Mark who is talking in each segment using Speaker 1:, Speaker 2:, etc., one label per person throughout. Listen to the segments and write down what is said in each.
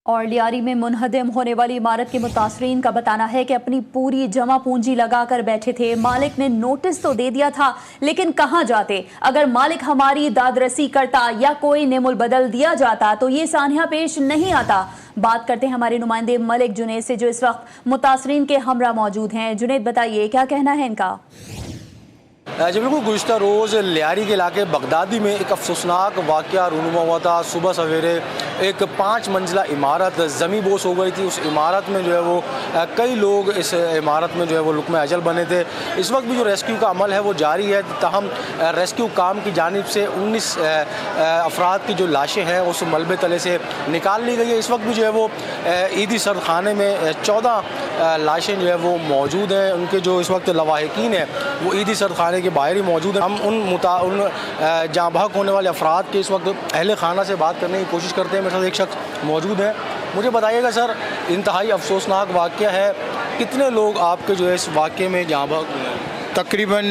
Speaker 1: اور لیاری میں منہدم ہونے والی عمارت کے متاثرین کا بتانا ہے کہ اپنی پوری جمع پونجی لگا کر بیٹھے تھے۔ مالک نے نوٹس تو دے دیا تھا لیکن کہاں جاتے؟ اگر مالک ہماری داد رسی کرتا یا کوئی نعم البدل دیا جاتا تو یہ سانحہ پیش نہیں آتا۔ بات کرتے ہیں ہمارے نمائندے ملک جنید سے جو اس وقت متاثرین کے ہمراہ موجود ہیں۔ جنید بتائیے کیا کہنا ہے ان کا؟
Speaker 2: جی بالکل، گزشتہ روز لیاری کے علاقے بغدادی میں ایک افسوسناک واقعہ رونما ہوا تھا۔ صبح سویرے ایک 5 منزلہ عمارت زمیں بوس ہو گئی تھی۔ اس عمارت میں جو ہے وہ کئی لوگ اس عمارت میں جو ہے وہ لقمہ اجل بنے تھے۔ اس وقت بھی جو ریسکیو کا عمل ہے وہ جاری ہے، تاہم ریسکیو کام کی جانب سے 19 افراد کی جو لاشیں ہیں اس ملبے تلے سے نکال لی گئی ہے۔ اس وقت بھی جو ہے وہ عیدی سرد خانے میں 14 لاشیں جو ہے وہ موجود ہیں۔ ان کے جو اس وقت لواحقین ہیں وہ عیدی سرد خانے کے باہر ہی موجود ہیں۔ ہم ان جاں بحق ہونے والے افراد کے اس وقت اہل خانہ سے بات کرنے کی کوشش کرتے ہیں۔ میرے ساتھ ایک شخص موجود ہے، مجھے بتائیے گا سر، انتہائی افسوسناک واقعہ ہے، کتنے لوگ آپ کے جو ہے اس واقعے میں جاں بحق ہوئے ہیں؟
Speaker 3: تقریباً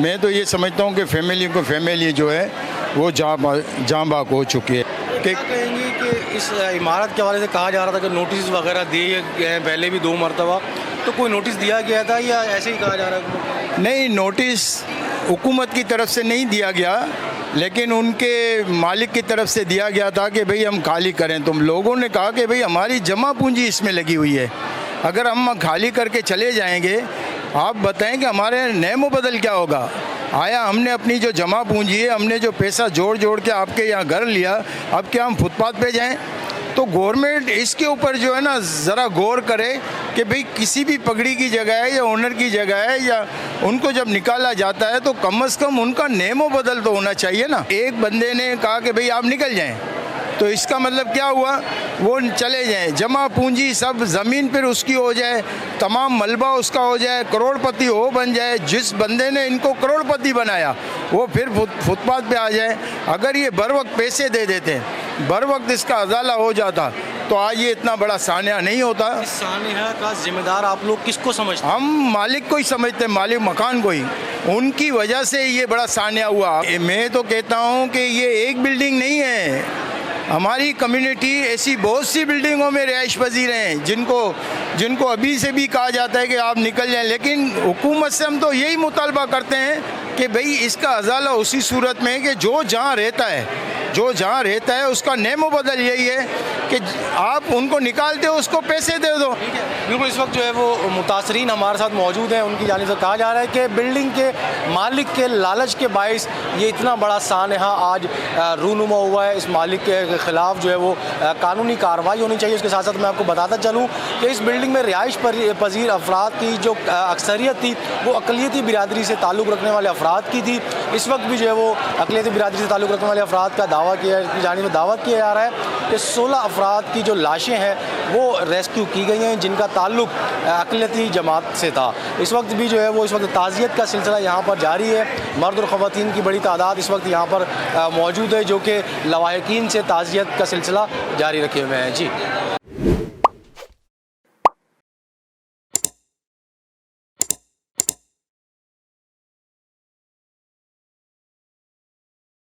Speaker 3: میں تو یہ سمجھتا ہوں کہ فیملی جو ہے وہ جاں بحق ہو چکی ہے۔
Speaker 2: کیا کہیں گے کہ اس عمارت کے حوالے سے کہا جا رہا تھا کہ نوٹس وغیرہ دیے گئے ہیں پہلے بھی 2 مرتبہ، تو کوئی نوٹس دیا گیا تھا یا ایسے ہی کہا جا رہا ہے؟
Speaker 3: نہیں، نوٹس حکومت کی طرف سے نہیں دیا گیا، لیکن ان کے مالک کی طرف سے دیا گیا تھا کہ بھئی ہم خالی کریں۔ تم لوگوں نے کہا کہ بھئی ہماری جمع پونجی اس میں لگی ہوئی ہے، اگر ہم خالی کر کے چلے جائیں گے، آپ بتائیں کہ ہمارے نعم و بدل کیا ہوگا؟ آیا ہم نے اپنی جو جمع پونجی ہے، ہم نے جو پیسہ جوڑ کے آپ کے یہاں گھر لیا، اب کیا ہم فٹ پاتھ پہ جائیں؟ تو گورنمنٹ اس کے اوپر جو ہے نا ذرا غور کرے کہ بھئی کسی بھی پگڑی کی جگہ ہے یا اونر کی جگہ ہے، یا ان کو جب نکالا جاتا ہے تو کم از کم ان کا نعم و بدل تو ہونا چاہیے نا۔ ایک بندے نے کہا کہ بھئی آپ نکل جائیں، تو اس کا مطلب کیا ہوا؟ وہ چلے جائیں، جمع پونجی سب زمین پر اس کی ہو جائے، تمام ملبہ اس کا ہو جائے، کروڑ پتی ہو بن جائے۔ جس بندے نے ان کو کروڑ پتی بنایا وہ پھر فٹ پاتھ پہ آ جائے۔ اگر یہ بر وقت پیسے دے دیتے، بر وقت اس کا ازالہ ہو جاتا تو آج یہ اتنا بڑا سانحہ نہیں ہوتا۔
Speaker 2: اس سانحہ کا ذمہ دار آپ لوگ کس کو سمجھتے ہیں؟
Speaker 3: ہم مالک کو ہی سمجھتے ہیں، مالک مکان کو ہی، ان کی وجہ سے یہ بڑا سانحہ ہوا۔ میں تو کہتا ہوں کہ یہ ایک بلڈنگ نہیں ہے، ہماری کمیونٹی ایسی بہت سی بلڈنگوں میں رہائش پذیر ہیں جن کو ابھی سے بھی کہا جاتا ہے کہ آپ نکل جائیں، لیکن حکومت سے ہم تو یہی مطالبہ کرتے ہیں کہ بھئی اس کا ازالہ اسی صورت میں ہے کہ جو جہاں رہتا ہے اس کا نعم و بدل یہی ہے کہ آپ ان کو نکالتے ہو، اس کو پیسے دے دو۔
Speaker 2: بالکل، اس وقت جو ہے وہ متاثرین ہمارے ساتھ موجود ہیں، ان کی جانب سے کہا جا رہا ہے کہ بلڈنگ کے مالک کے لالچ کے باعث یہ اتنا بڑا سانحہ آج رونما ہوا ہے۔ اس مالک کے خلاف جو ہے وہ قانونی کارروائی ہونی چاہیے۔ اس کے ساتھ ساتھ میں آپ کو بتاتا چلوں کہ اس بلڈنگ میں رہائش پذیر افراد کی جو اکثریت تھی وہ اقلیتی برادری سے تعلق رکھنے والے افراد کی تھی۔ اس وقت بھی جو ہے وہ اقلیتی برادری سے تعلق رکھنے والے افراد کا جانب سے دعوت کیا جا رہا ہے کہ 16 افراد کی جو لاشیں ہیں وہ ریسکیو کی گئی ہیں جن کا تعلق اقلیتی جماعت سے تھا۔ اس وقت بھی جو ہے وہ اس وقت تعزیت کا سلسلہ یہاں پر جاری ہے۔ مرد اور خواتین کی بڑی تعداد اس وقت یہاں پر موجود ہے جو کہ لواحقین سے تعزیت کا سلسلہ جاری رکھے ہوئے ہیں۔ جی